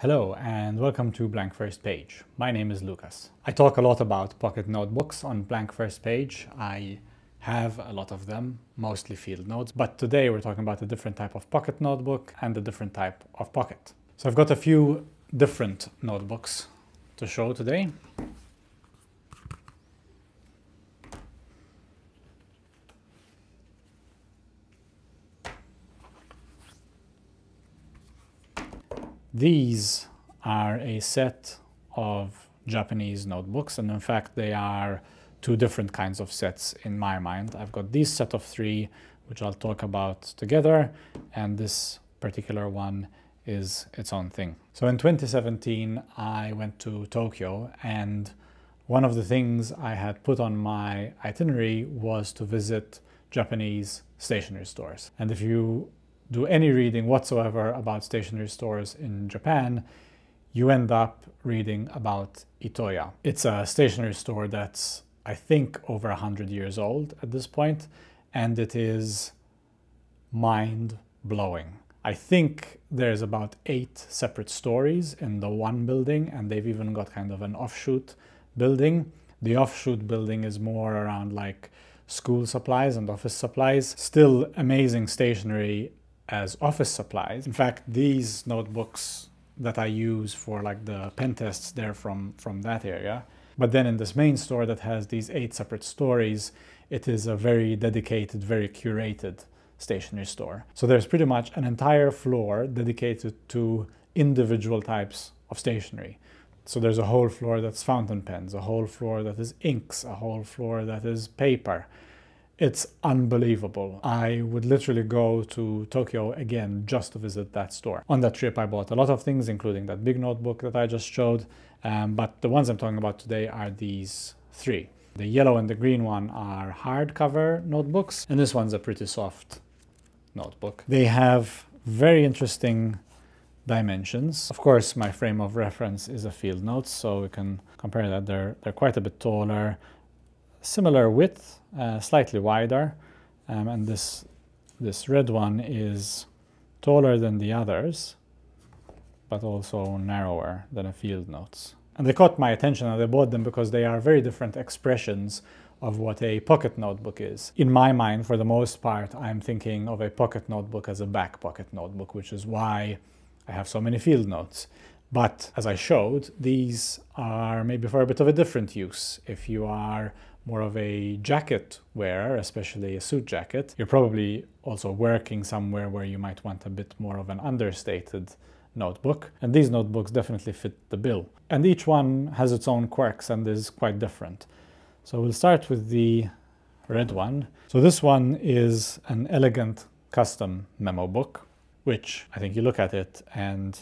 Hello and welcome to Blank First Page. My name is Lucas. I talk a lot about pocket notebooks on Blank First Page. I have a lot of them, mostly field notes, but today we're talking about a different type of pocket notebook and a different type of pocket. So I've got a few different notebooks to show today. These are a set of Japanese notebooks, and in fact they are two different kinds of sets in my mind. I've got this set of three, which I'll talk about together, and this particular one is its own thing. So in 2017 I went to Tokyo, and one of the things I had put on my itinerary was to visit Japanese stationery stores. And if you do any reading whatsoever about stationery stores in Japan, you end up reading about Itoya. It's a stationery store that's, I think, over 100 years old at this point, and it is mind-blowing. I think there's about 8 separate stories in the one building, and they've even got kind of an offshoot building. The offshoot building is more around like school supplies and office supplies. Still amazing stationery as office supplies. In fact, these notebooks that I use for like the pen tests, they're from that area. But then in this main store that has these 8 separate stories, it is a very dedicated, very curated stationery store. So there's pretty much an entire floor dedicated to individual types of stationery. So there's a whole floor that's fountain pens, a whole floor that is inks, a whole floor that is paper. It's unbelievable. I would literally go to Tokyo again just to visit that store. On that trip I bought a lot of things, including that big notebook that I just showed, but the ones I'm talking about today are these 3. The yellow and the green one are hardcover notebooks, and this one's a pretty soft notebook. They have very interesting dimensions. Of course, my frame of reference is a field notes, so we can compare that. They're quite a bit taller, similar width, slightly wider, and this red one is taller than the others, but also narrower than a field notes. And they caught my attention, and I bought them because they are very different expressions of what a pocket notebook is. In my mind, for the most part, I'm thinking of a pocket notebook as a back pocket notebook, which is why I have so many field notes. But as I showed, these are maybe for a bit of a different use. If you are more of a jacket wearer, especially a suit jacket, you're probably also working somewhere where you might want a bit more of an understated notebook. And these notebooks definitely fit the bill. And each one has its own quirks and is quite different. So we'll start with the red one. So this one is an elegant custom memo book, which I think you look at it and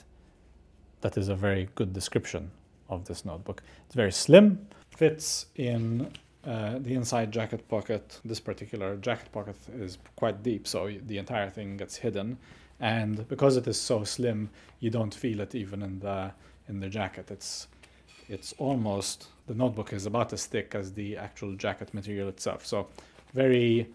that is a very good description of this notebook. It's very slim, fits in the inside jacket pocket. This particular jacket pocket is quite deep, so the entire thing gets hidden. And because it is so slim, you don't feel it even in the jacket. It's almost, the notebook is about as thick as the actual jacket material itself. So very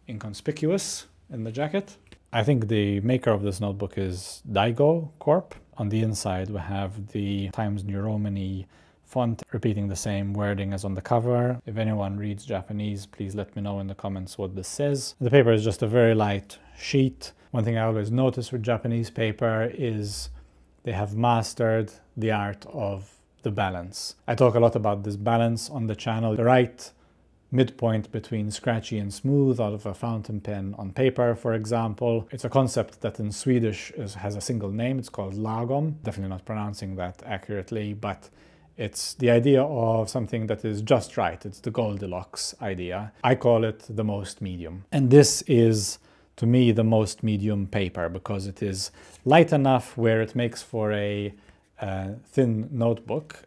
inconspicuous in the jacket. I think the maker of this notebook is Daigo Corp. On the inside we have the Times New Roman font repeating the same wording as on the cover. If anyone reads Japanese, please let me know in the comments what this says. The paper is just a very light sheet. One thing I always notice with Japanese paper is they have mastered the art of the balance. I talk a lot about this balance on the channel. The right midpoint between scratchy and smooth out of a fountain pen on paper, for example. It's a concept that in Swedish has a single name. It's called lagom. Definitely not pronouncing that accurately, but it's the idea of something that is just right. It's the Goldilocks idea. I call it the most medium. And this is, to me, the most medium paper because it is light enough where it makes for a thin notebook.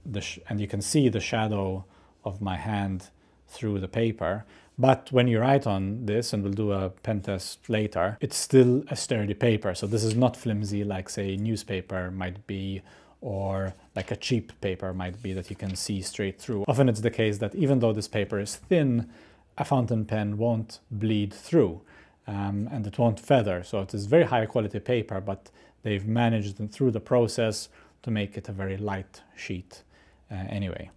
And you can see the shadow of my hand through the paper. But when you write on this, and we'll do a pen test later, it's still a sturdy paper. So this is not flimsy like, say, newspaper might be, or like a cheap paper might be that you can see straight through. Often it's the case that even though this paper is thin, a fountain pen won't bleed through and it won't feather. So it is very high quality paper, but they've managed through the process to make it a very light sheet anyway.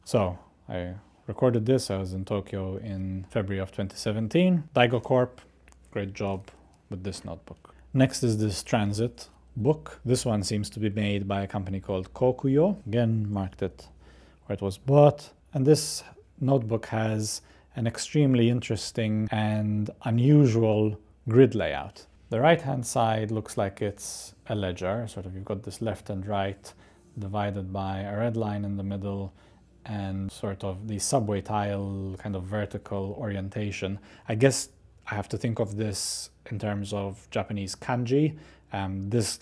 So I recorded this. I was in Tokyo in February of 2017. Daigo Corp, great job with this notebook. Next is this transit book. This one seems to be made by a company called Kokuyo. Again, marked it where it was bought. And this notebook has an extremely interesting and unusual grid layout. The right-hand side looks like it's a ledger. Sort of, you've got this left and right divided by a red line in the middle and sort of the subway tile kind of vertical orientation. I guess I have to think of this in terms of Japanese kanji. This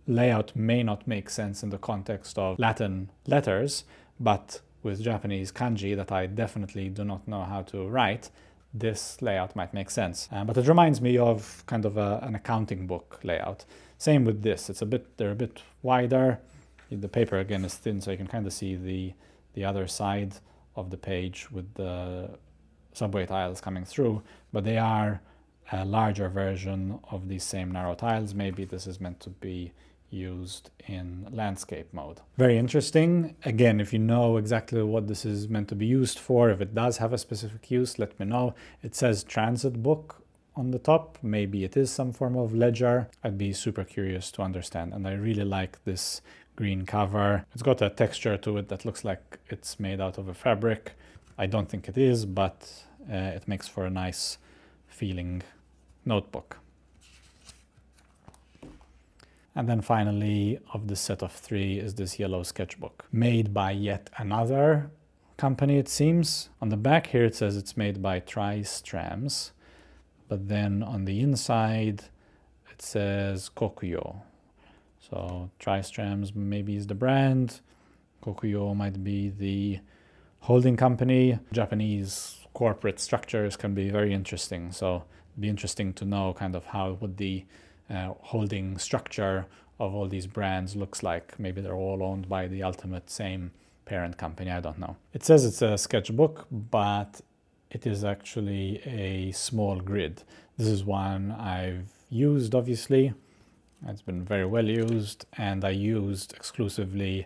layout may not make sense in the context of Latin letters, but with Japanese kanji that I definitely do not know how to write, this layout might make sense. But it reminds me of kind of an accounting book layout. Same with this. They're a bit wider. The paper again is thin, so you can kind of see the other side of the page with the subway tiles coming through, but they are a larger version of these same narrow tiles. Maybe this is meant to be used in landscape mode. Very interesting. Again, if you know exactly what this is meant to be used for, if it does have a specific use, let me know. It says transit book on the top. Maybe it is some form of ledger. I'd be super curious to understand. And I really like this green cover. It's got a texture to it that looks like it's made out of a fabric. I don't think it is, but it makes for a nice feeling notebook. And then finally, of this set of three is this yellow sketchbook, made by yet another company, it seems. On the back here, it says it's made by Tri-Strams, but then on the inside, it says Kokuyo. So Tri-Strams maybe is the brand. Kokuyo might be the holding company. Japanese corporate structures can be very interesting. So it'd be interesting to know kind of how would the holding structure of all these brands looks like. Maybe they're all owned by the ultimate same parent company. I don't know. It says it's a sketchbook, but it is actually a small grid. This is one I've used, obviously. It's been very well used, and I used exclusively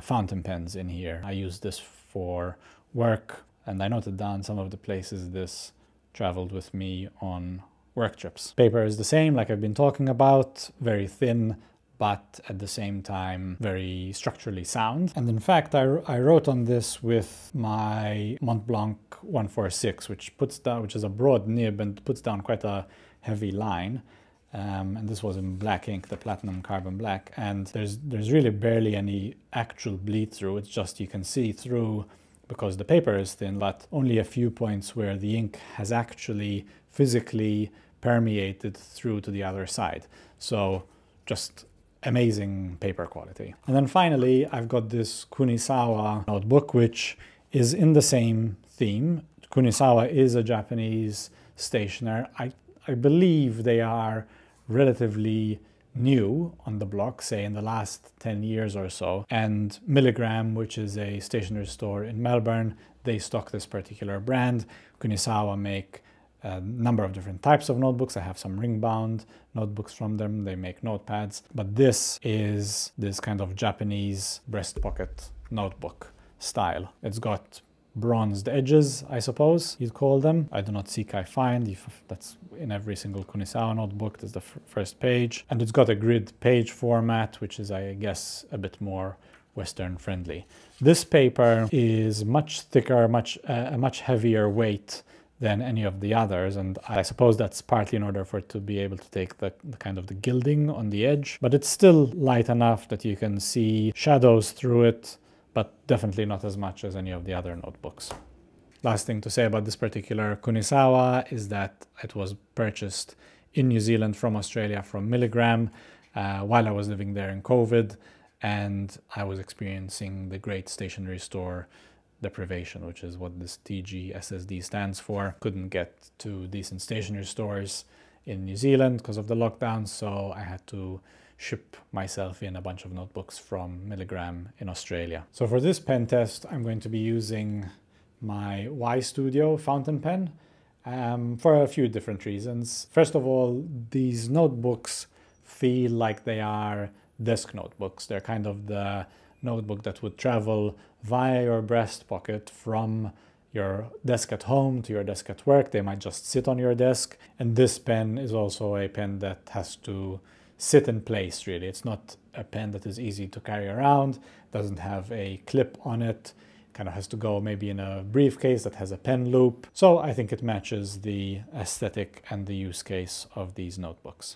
fountain pens in here. I used this for work, and I noted down some of the places this traveled with me on work trips. Paper is the same, like I've been talking about, very thin, but at the same time very structurally sound. And in fact, I wrote on this with my Mont Blanc 146, which is a broad nib and puts down quite a heavy line. And this was in black ink, the platinum carbon black, and there's really barely any actual bleed through. It's just you can see through because the paper is thin, but only a few points where the ink has actually physically permeated through to the other side. So just amazing paper quality. And then finally, I've got this Kunisawa notebook, which is in the same theme. Kunisawa is a Japanese stationer. I believe they are relatively new on the block, say in the last 10 years or so. And Milligram, which is a stationery store in Melbourne, they stock this particular brand. Kunisawa make a number of different types of notebooks. I have some ring-bound notebooks from them. They make notepads. But this is this kind of Japanese breast pocket notebook style. It's got bronzed edges, I suppose you'd call them. I do not seek, I find. That's in every single Kunisawa notebook. That's the first page. And it's got a grid page format, which is, I guess, a bit more Western friendly. This paper is much thicker, a much heavier weight than any of the others, and I suppose that's partly in order for it to be able to take the kind of the gilding on the edge, but it's still light enough that you can see shadows through it, but definitely not as much as any of the other notebooks. Last thing to say about this particular Kunisawa is that it was purchased in New Zealand from Australia from Milligram while I was living there in COVID, and I was experiencing the great stationery store deprivation, which is what this TGSSD stands for. Couldn't get to decent stationery stores in New Zealand because of the lockdown, so I had to ship myself in a bunch of notebooks from Milligram in Australia. So for this pen test, I'm going to be using my Y Studio fountain pen for a few different reasons. First of all, these notebooks feel like they are desk notebooks. They're kind of the notebook that would travel via your breast pocket from your desk at home to your desk at work. They might just sit on your desk. And this pen is also a pen that has to sit in place, really. It's not a pen that is easy to carry around, doesn't have a clip on it, kind of has to go maybe in a briefcase that has a pen loop. So I think it matches the aesthetic and the use case of these notebooks.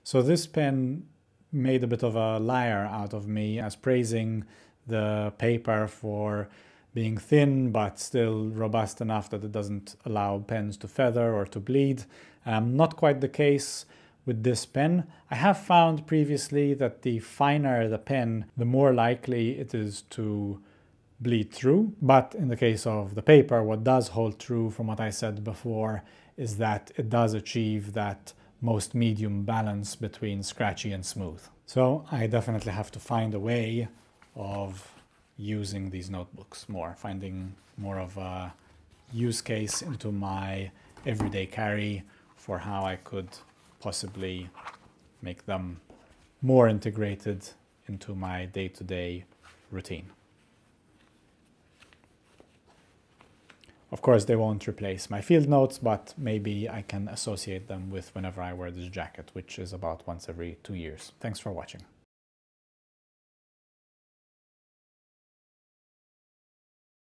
So this pen made a bit of a liar out of me as praising the paper for being thin but still robust enough that it doesn't allow pens to feather or to bleed. Not quite the case with this pen. I have found previously that the finer the pen, the more likely it is to bleed through. But in the case of the paper, what does hold true from what I said before is that it does achieve that most medium balance between scratchy and smooth. So I definitely have to find a way of using these notebooks more, finding more of a use case into my everyday carry for how I could possibly make them more integrated into my day-to-day routine. Of course, they won't replace my field notes, but maybe I can associate them with whenever I wear this jacket, which is about once every 2 years. Thanks for watching.